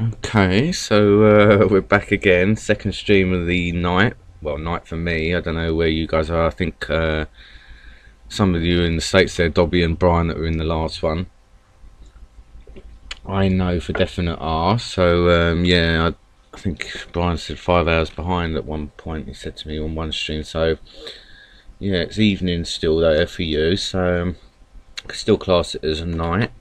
Okay, so we're back again. Second stream of the night. Well, night for me. I don't know where you guys are. I think some of you in the States there, Dobby and Brian, that were in the last one. I know for definite are. So yeah, I think Brian said 5 hours behind at one point. He said to me on one stream. So yeah, it's evening still there for you. So I can still class it as a night.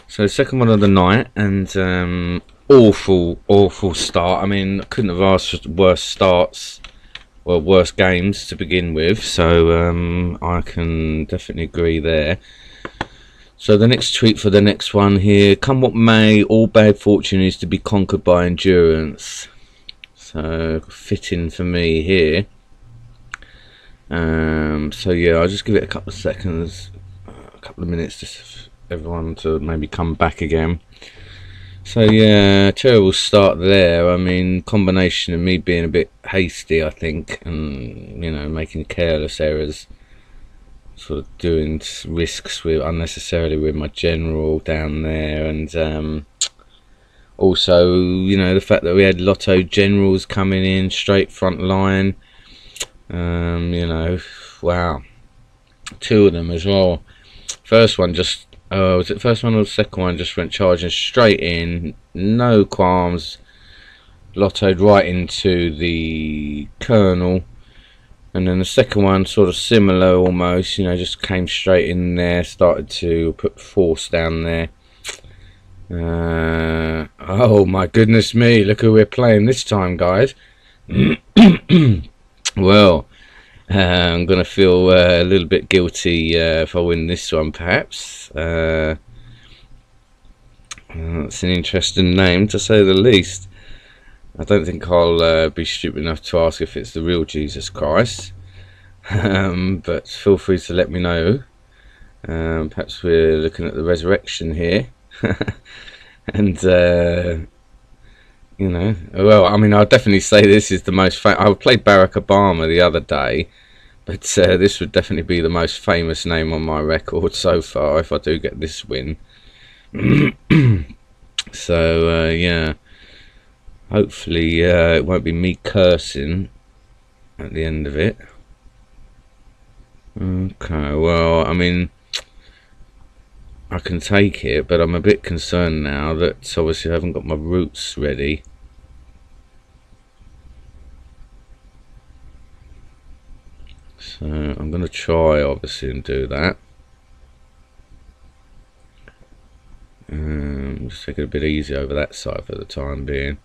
So second one of the night, and awful start. I mean, I couldn't have asked for worse starts, well, worse games to begin with. So I can definitely agree there. So the next tweet for the next one here: come what may, all bad fortune is to be conquered by endurance. So fitting for me here. So yeah, I'll just give it a couple of seconds, a couple of minutes, just for everyone to maybe come back again. So yeah, terrible start there. I mean, combination of me being a bit hasty, I think, and you know, making careless errors, sort of doing risks with unnecessarily with my general down there, and also, you know, the fact that we had Lotto generals coming in straight front line. You know, wow, two of them as well. First one just, was it the first one or the second one? Just went charging straight in, no qualms, lottoed right into the Colonel. And then the second one, sort of similar almost, you know, just came straight in there, started to put force down there. Oh my goodness me, look who we're playing this time, guys. Well, I'm going to feel a little bit guilty if I win this one, perhaps. That's an interesting name, to say the least. I don't think I'll be stupid enough to ask if it's the real Jesus Christ. But feel free to let me know. Perhaps we're looking at the resurrection here. And you know, well, I mean, I'll definitely say this is the most I played Barack Obama the other day, but this would definitely be the most famous name on my record so far if I do get this win. So yeah, hopefully it won't be me cursing at the end of it. Okay, well, I mean, I can take it, but I'm a bit concerned now that obviously I haven't got my roots ready. So I'm going to try, obviously, and do that. Just take it a bit easy over that side for the time being.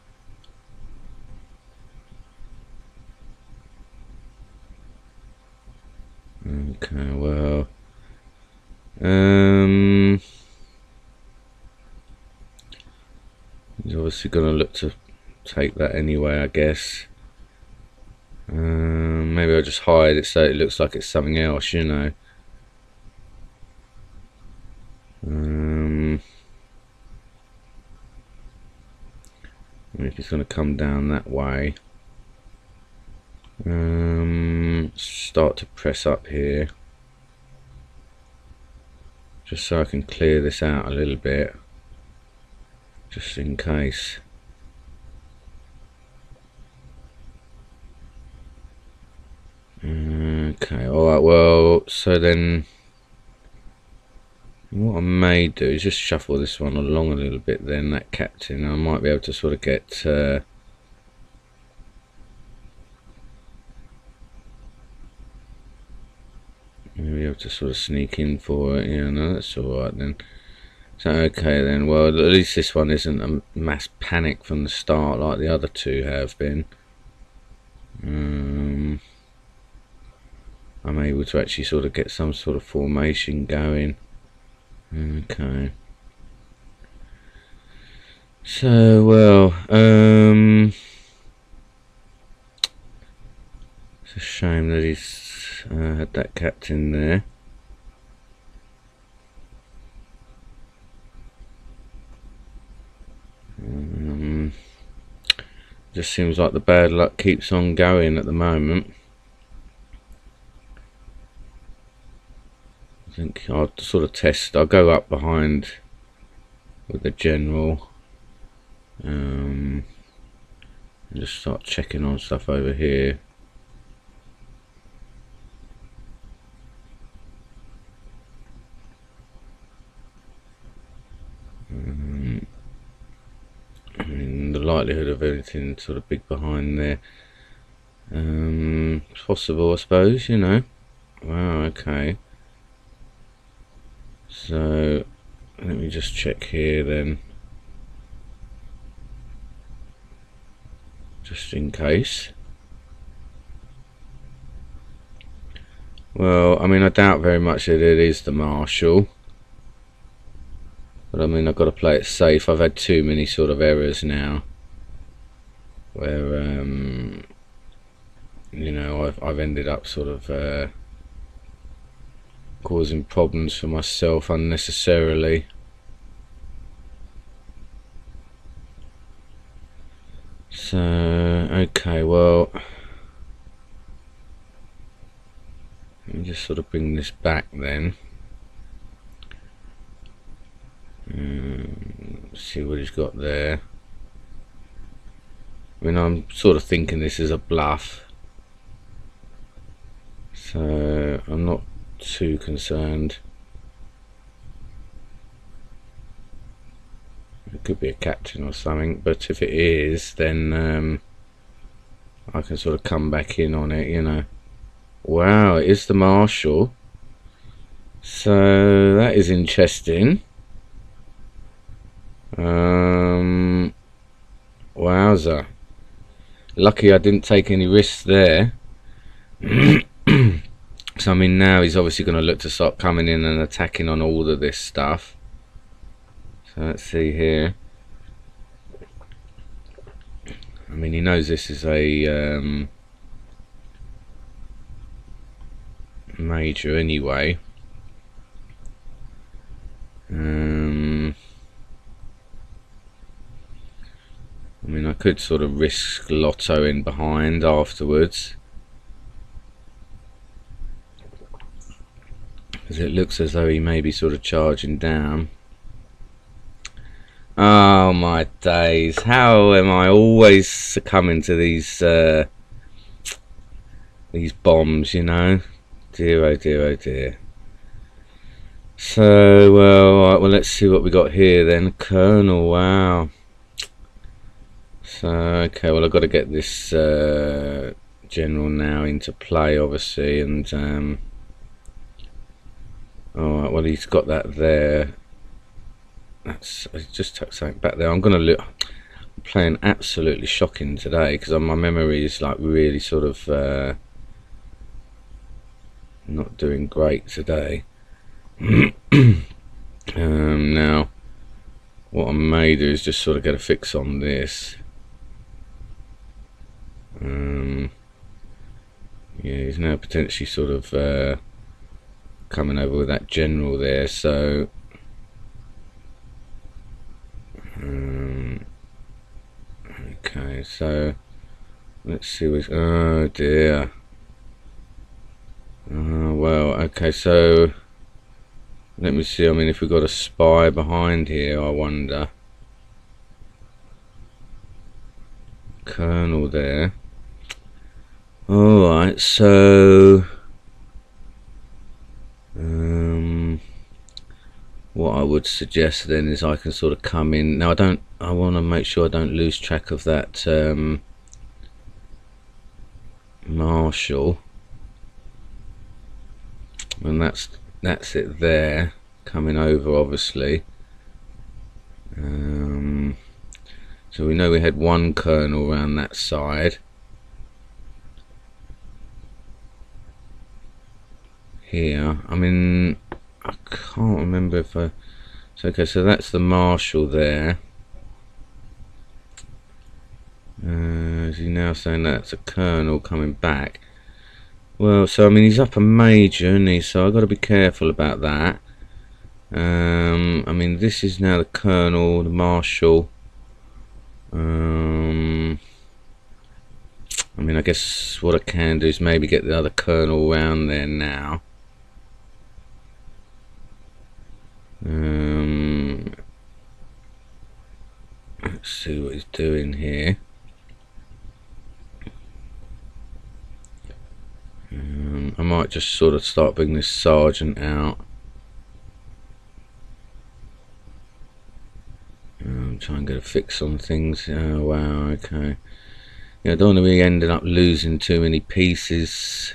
Okay, well, he's obviously going to look to take that anyway, I guess. Maybe I'll just hide it so it looks like it's something else, you know. If it's going to come down that way, start to press up here, just so I can clear this out a little bit, just in case. Okay, alright, well, so then what I may do is just shuffle this one along a little bit, then that captain. I might be able to sort of get maybe able to sort of sneak in for it. Yeah, no, that's alright then. So okay then, well, at least this one isn't a mass panic from the start like the other two have been. I'm able to actually sort of get some sort of formation going. Okay. So, well, it's a shame that he's had that captain there. Just seems like the bad luck keeps on going at the moment. I think I'll sort of test. I'll go up behind with the general, And just start checking on stuff over here. I mean, the likelihood of anything sort of big behind there, possible, I suppose, you know. Wow, okay. So let me just check here then, just in case. Well, I mean, I doubt very much that it is the Marshall, but I mean, I've got to play it safe. I've had too many sort of errors now where you know, I've ended up sort of causing problems for myself unnecessarily. So okay, well, let me just sort of bring this back then. See what he's got there. I mean, I'm sort of thinking this is a bluff, so I'm not too concerned. It could be a captain or something, but if it is, then I can sort of come back in on it, you know. Wow, it is the Marshall, so that is interesting. Wowza, lucky I didn't take any risks there. So I mean, now he's obviously going to look to start coming in and attacking on all of this stuff. So let's see here. I mean, he knows this is a major anyway. I mean, I could sort of risk Lotto in behind afterwards, because it looks as though he may be sort of charging down. Oh my days, how am I always succumbing to these bombs, you know? Dear, oh dear, oh dear. So, well, right, well, let's see what we got here then. Colonel, wow. So, okay, well, I've got to get this general now into play, obviously, and alright, well, he's got that there. That's, I just tucked something back there. I'm playing absolutely shocking today, because my memory is like really sort of not doing great today. Now, what I may do is just sort of get a fix on this. Yeah, he's now potentially sort of coming over with that general there, so okay, so let's see what's, oh dear. Well, okay, so let me see. I mean, if we've got a spy behind here, I wonder. Colonel there. Alright, so what I would suggest then is I can sort of come in. Now I want to make sure I don't lose track of that Marshall. And that's it there, coming over obviously. So we know we had one colonel around that side. Here, I mean, I can't remember if I... So, okay, so that's the Marshal there. Is he now saying that's a colonel coming back? Well, so I mean, he's up a major, isn't he? So I've got to be careful about that. I mean, this is now the colonel, the Marshal. I mean, I guess what I can do is maybe get the other colonel around there now. Let's see see what he's doing here. I might just sort of start bringing this sergeant out. Try and get a fix on things. Oh wow, okay. Yeah, I don't want to be ending up losing too many pieces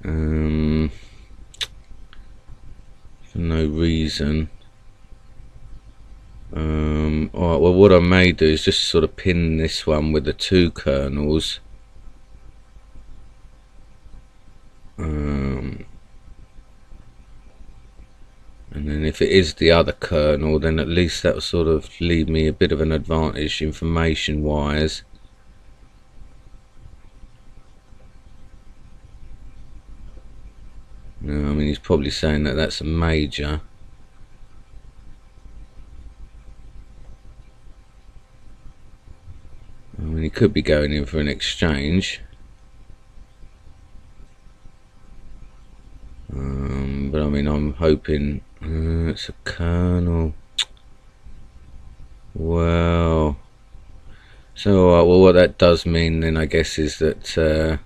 for no reason. Alright, well what I may do is just sort of pin this one with the 2 colonels. And then if it is the other colonel, then at least that will sort of leave me a bit of an advantage information wise. No, I mean he's probably saying that that's a major. I mean he could be going in for an exchange. But I mean I'm hoping it's a colonel. Well, so well what that does mean then I guess is that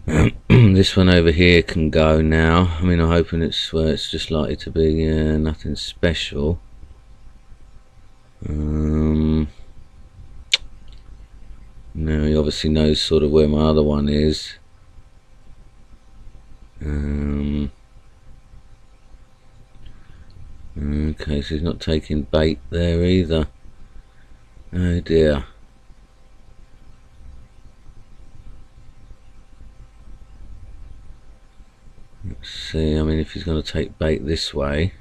this one over here can go now. I mean I'm hoping it's just likely to be nothing special. Now he obviously knows sort of where my other one is. Okay, so he's not taking bait there either. Oh dear. Let's see, I mean if he's going to take bait this way.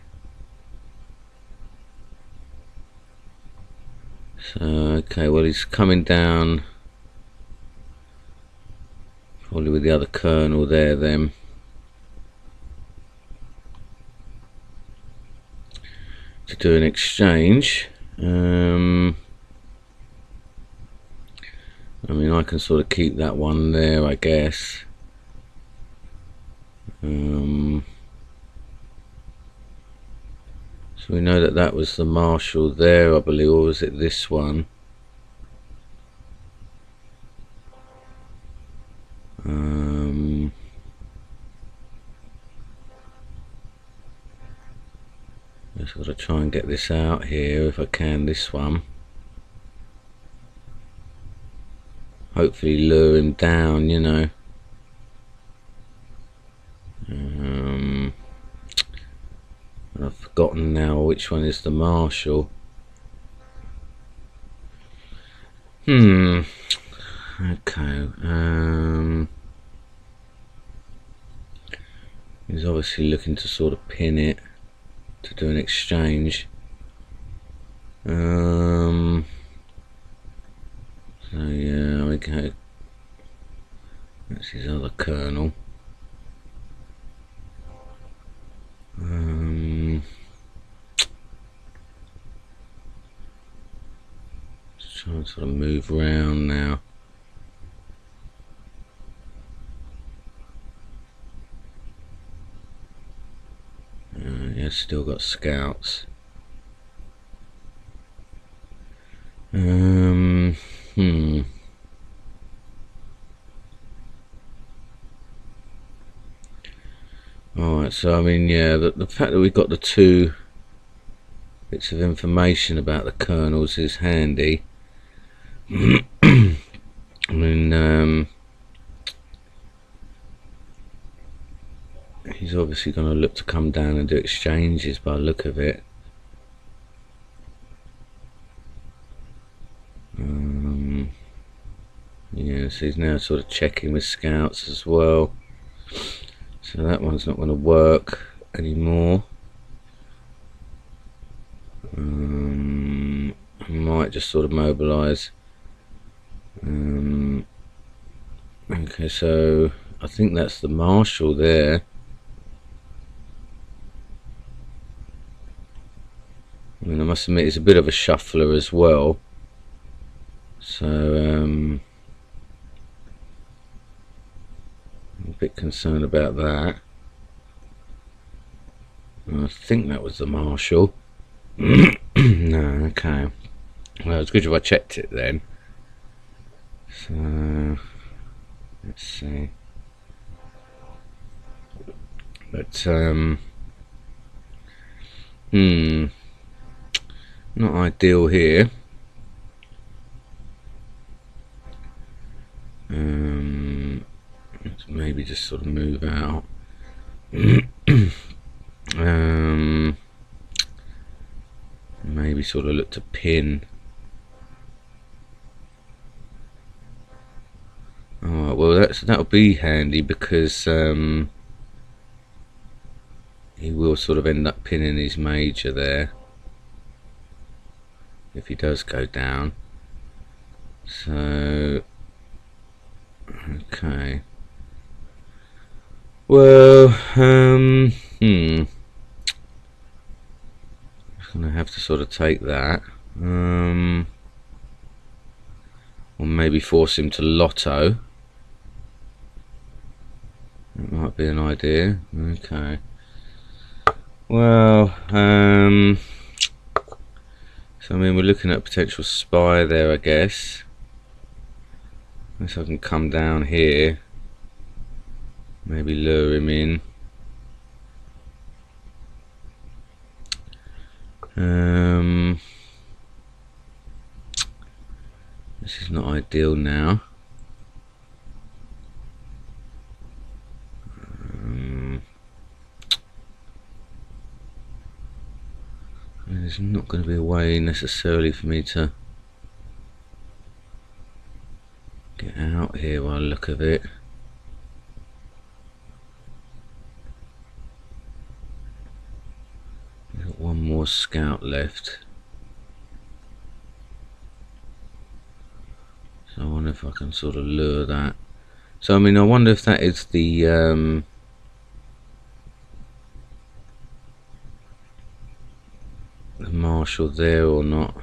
So, okay, well he's coming down probably with the other colonel there then. To do an exchange. I mean I can sort of keep that one there I guess. So we know that that was the marshal there I believe, or was it this one? Just got to try and get this out here if I can, this one. Hopefully lure him down, you know. I've forgotten now which one is the marshal. Okay. He's obviously looking to sort of pin it to do an exchange. So yeah, okay. That's his other colonel. Just trying to sort of move around now. Yeah, still got scouts. Alright, so I mean, yeah, the fact that we've got the 2 bits of information about the colonels is handy. I mean, he's obviously going to look to come down and do exchanges by the look of it. Yeah, so he's now sort of checking with scouts as well. So that one's not going to work anymore. I might just sort of mobilise. Okay, so I think that's the marshal there. I mean, I must admit it's a bit of a shuffler as well. So I'm a bit concerned about that. I think that was the marshal. No, okay. Well, it's good if I checked it then. So let's see. But not ideal here. Let's maybe just sort of move out. Maybe sort of look to pin. Alright, well that'll be handy because he will sort of end up pinning his major there if he does go down. So okay. Well, I'm gonna have to sort of take that. Or maybe force him to lotto. That might be an idea. Okay. Well, so I mean we're looking at a potential spy there, I guess. Unless I can come down here, maybe lure him in. This is not ideal now. There's not going to be a way necessarily for me to get out here by the look of it. We've got one more scout left. So I wonder if I can sort of lure that. So I mean, I wonder if that is the marshal there or not.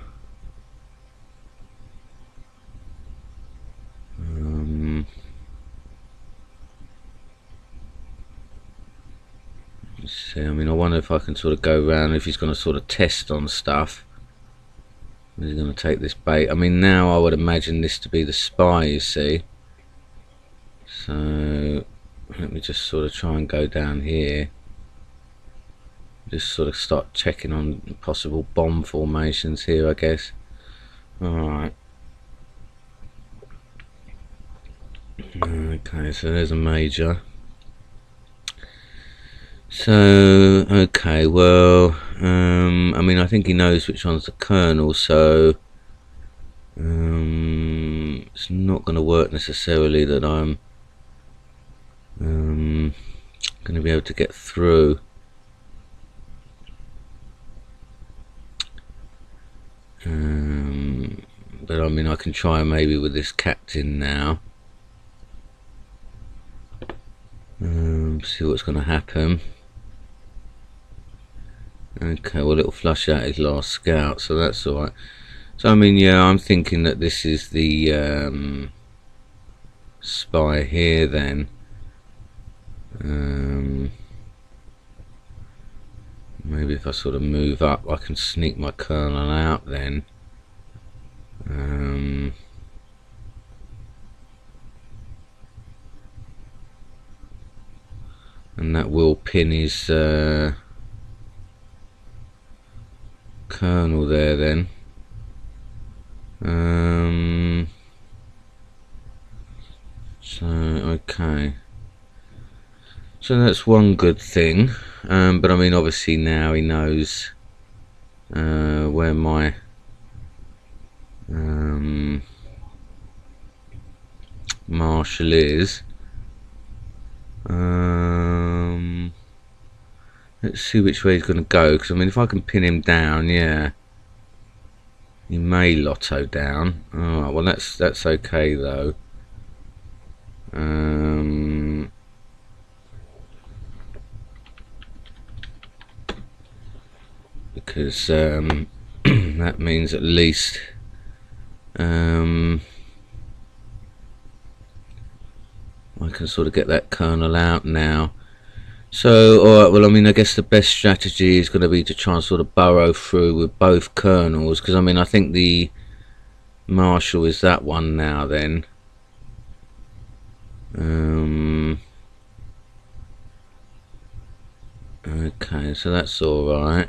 Let's see. I mean, I wonder if I can sort of go around, if he's going to sort of test on stuff. He's going to take this bait. I mean, now I would imagine this to be the spy, you see. So let me just sort of try and go down here. Just sort of start checking on possible bomb formations here, I guess. Alright. Okay, so there's a major. So, okay, well, I mean, I think he knows which one's the colonel, so it's not going to work necessarily that I'm going to be able to get through. But I mean, I can try maybe with this captain now. See what's going to happen. Okay, well it'll flush out his last scout, so that's alright. So I mean, yeah, I'm thinking that this is the spy here then. Maybe if I sort of move up, I can sneak my colonel out then. And that will pin his colonel there then. So okay, so that's one good thing. But I mean, obviously now he knows where my marshal is. Let's see which way he's going to go, because I mean, if I can pin him down, yeah, he may lotto down. Alright, well that's okay though. Because that means at least I can sort of get that colonel out now. So, alright, well, I mean, I guess the best strategy is going to be to try and sort of burrow through with both kernels, because I mean, I think the Marshall is that one now then. Okay, so that's alright.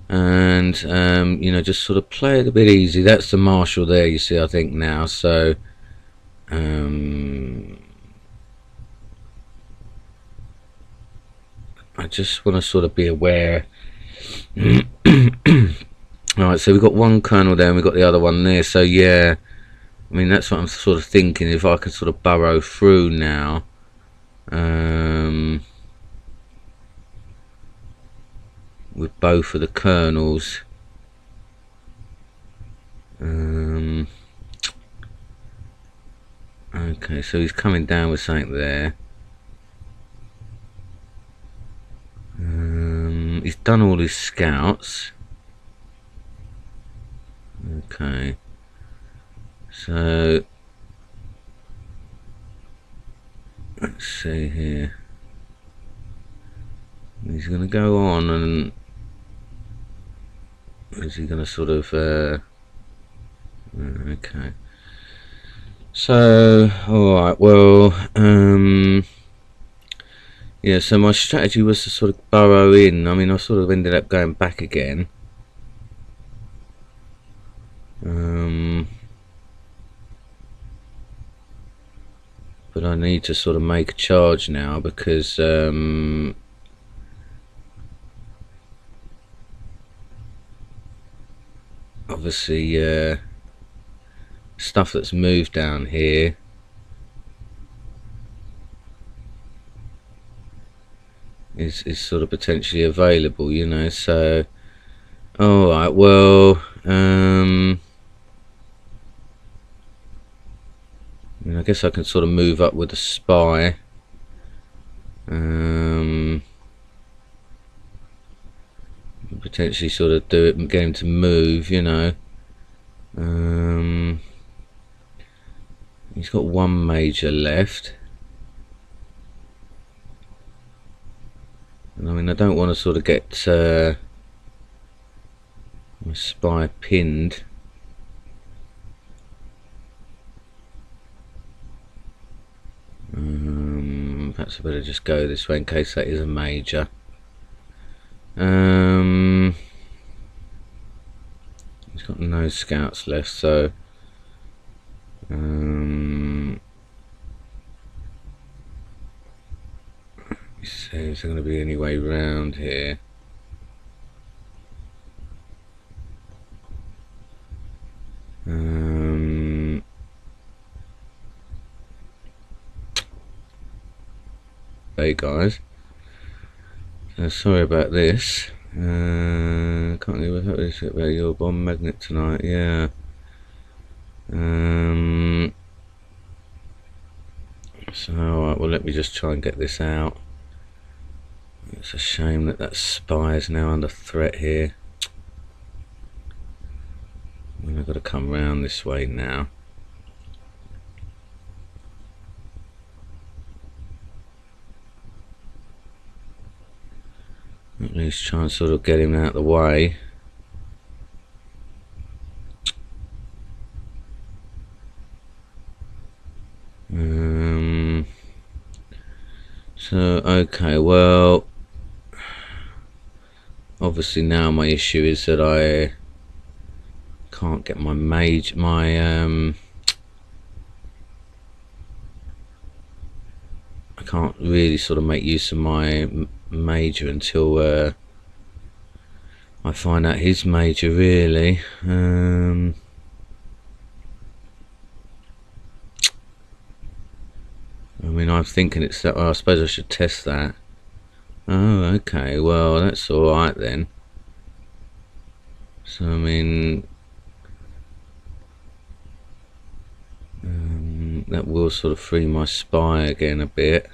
And, you know, just sort of play it a bit easy. That's the Marshall there, you see, I think now. So, I just want to sort of be aware. Alright, so we've got one kernel there and we've got the other one there. So, yeah, I mean, that's what I'm sort of thinking. If I can sort of burrow through now. With both of the kernels. Okay, so he's coming down with something there. He's done all his scouts. Okay, so let's see here. He's going to go on, and is he going to sort of okay, so alright, well, yeah, so my strategy was to sort of burrow in. I mean, I sort of ended up going back again. But I need to sort of make a charge now, because obviously stuff that's moved down here is sort of potentially available, you know. So alright, well, I mean, I guess I can sort of move up with a spy. Potentially sort of do it and get him to move, you know. He's got one major left. And I mean, I don't want to sort of get my spy pinned. Perhaps I better just go this way in case that is a major. He's got no scouts left, so see, is there going to be any way round here? Hey guys, sorry about this. Can't believe I this about your bomb magnet tonight. Yeah. So alright, well, let me just try and get this out. It's a shame that that spy is now under threat here. I've got to come round this way now. At least try and sort of get him out of the way. So okay, well, obviously now my issue is that I can't get my I can't really sort of make use of my major until I find out his major, really. I mean, I'm thinking it's that. Well, I suppose I should test that. Oh, okay, well, that's alright then. So, I mean, that will sort of free my spy again a bit.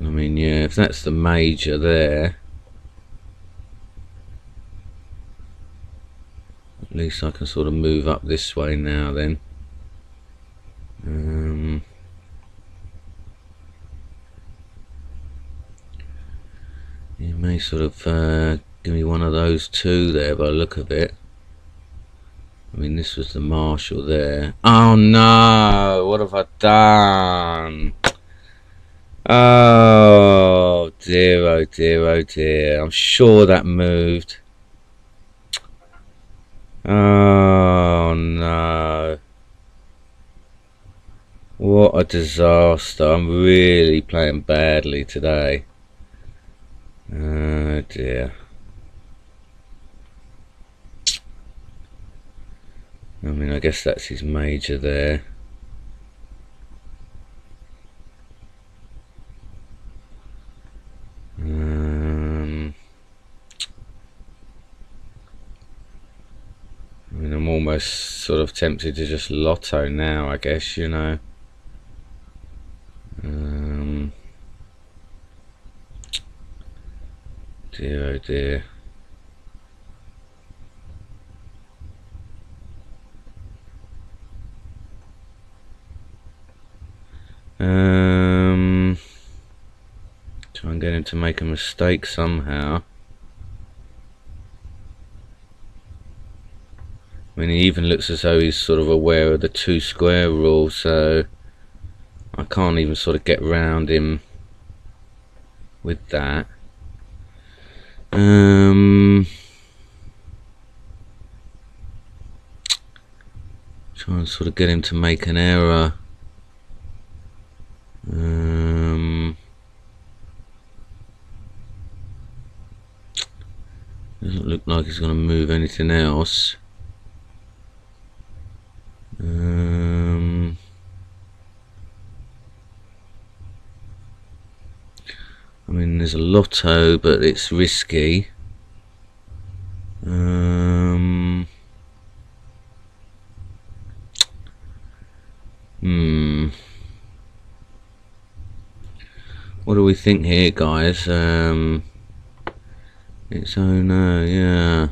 I mean, yeah, if that's the major there, at least I can sort of move up this way now then. You may sort of give me one of those two there by the look of it. I mean, this was the marshal there. Oh no, what have I done? Oh dear, oh dear, oh dear. I'm sure that moved. Oh no. What a disaster. I'm really playing badly today. Oh dear. I mean, I guess that's his major there. I mean, I'm almost sort of tempted to just lotto now, I guess, you know. Dear, oh dear. Try and get him to make a mistake somehow. I mean, he even looks as though he's sort of aware of the 2 square rule, so I can't even sort of get round him with that. Try and sort of get him to make an error. Doesn't look like he's going to move anything else. I mean, there's a lotto, but it's risky. What do we think here, guys? It's oh no, yeah.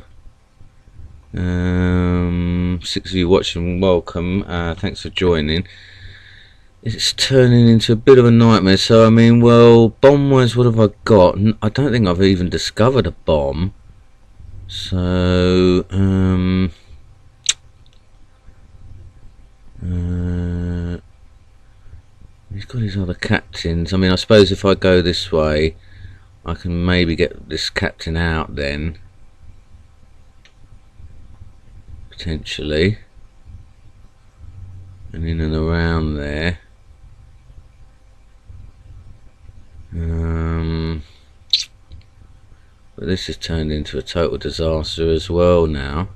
6 of you watching, welcome. Thanks for joining. It's turning into a bit of a nightmare. So I mean, well, bomb wise, what have I got? I don't think I've even discovered a bomb. So he's got his other captains. I mean, I suppose if I go this way, I can maybe get this captain out then, potentially, and in and around there. But this has turned into a total disaster as well now.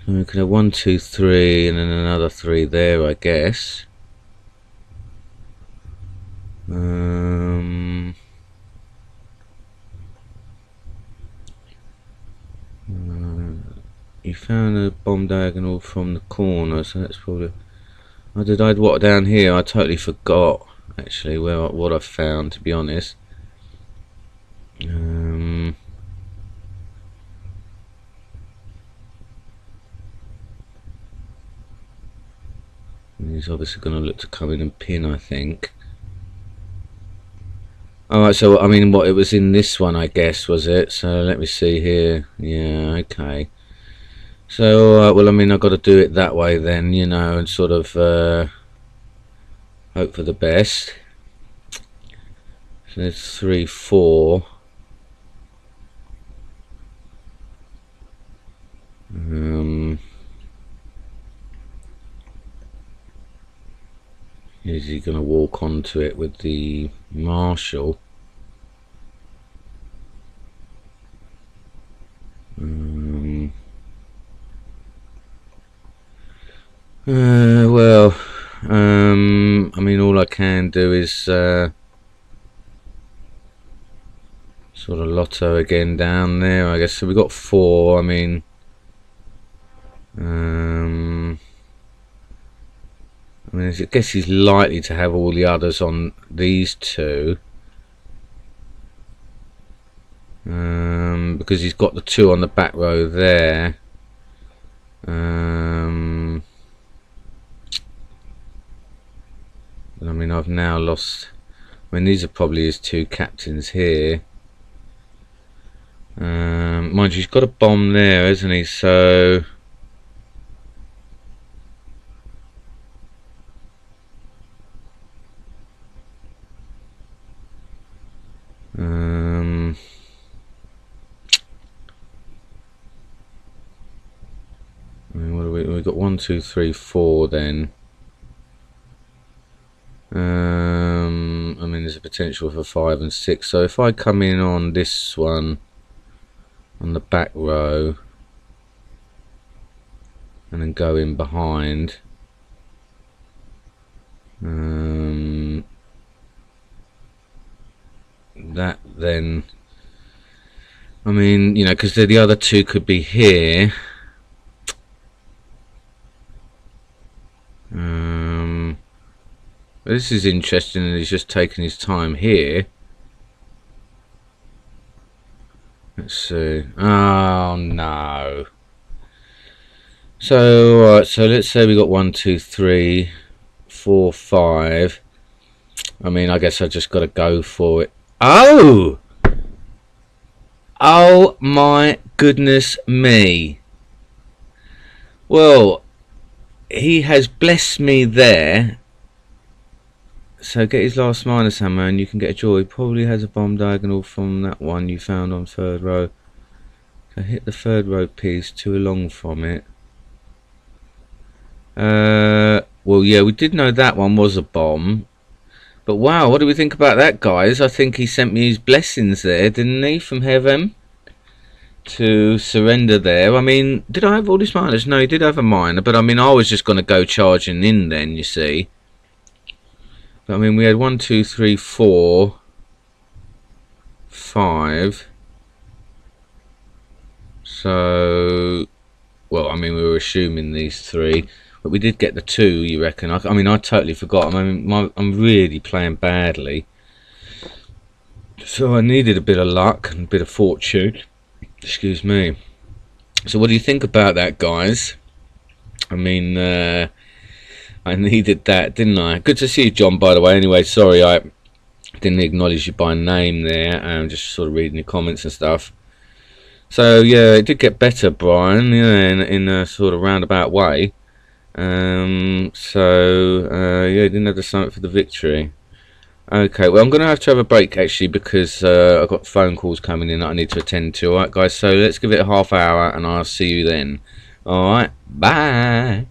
So we could have 1, 2, 3 and then another 3 there, I guess. You found a bomb diagonal from the corner, so that's probably... what down here? I totally forgot actually what I found, to be honest. He's obviously going to look to come in and pin, I think. Alright, so I mean, what, it was in this one, I guess, was it? So let me see here. Yeah, okay. So alright, well, I mean, I've got to do it that way then, you know, and sort of hope for the best. So there's 3, 4. Is he going to walk onto it with the marshal? Well, I mean, all I can do is sort of lotto again down there, I guess. So we got 4. I mean, I guess he's likely to have all the others on these 2, because because he's got the 2 on the back row there. I mean, I've now lost. I mean, these are probably his 2 captains here. Mind you, he's got a bomb there, hasn't he? So I mean, what do we've got 1, 2, 3, 4 then. I mean, there's a potential for 5 and 6. So if I come in on this one on the back row and then go in behind, that then, I mean, you know, because the other 2 could be here. This is interesting, and he's just taking his time here. Let's see. Oh no. So alright, so let's say we got 1, 2, 3, 4, 5. I mean, I guess I just got to go for it. Oh! Oh my goodness me. Well, he has blessed me there. So get his last minus hammer and you can get a draw. He probably has a bomb diagonal from that one you found on 3rd row. So hit the 3rd row piece 2 along from it. Well, yeah, we did know that one was a bomb. But wow, what do we think about that, guys? I think he sent me his blessings there, didn't he, from heaven? To surrender there. I mean, did I have all this minus? No, he did have a minor. But I mean, I was just going to go charging in then, you see. I mean, we had 1, 2, 3, 4, 5. So, well, I mean, we were assuming these 3, but we did get the 2. You reckon? I mean, I totally forgot. I mean, I'm really playing badly, so I needed a bit of luck and a bit of fortune. Excuse me. So, what do you think about that, guys? I mean, I needed that, didn't I? Good to see you, John, by the way. Anyway, sorry I didn't acknowledge you by name there. I'm just sort of reading your comments and stuff. So, yeah, it did get better, Brian, yeah, in a sort of roundabout way. Yeah, didn't have the summit for the victory. Okay, well, I'm going to have a break, actually, because I've got phone calls coming in that I need to attend to. Alright, guys, so let's give it a half hour, and I'll see you then. Alright, bye!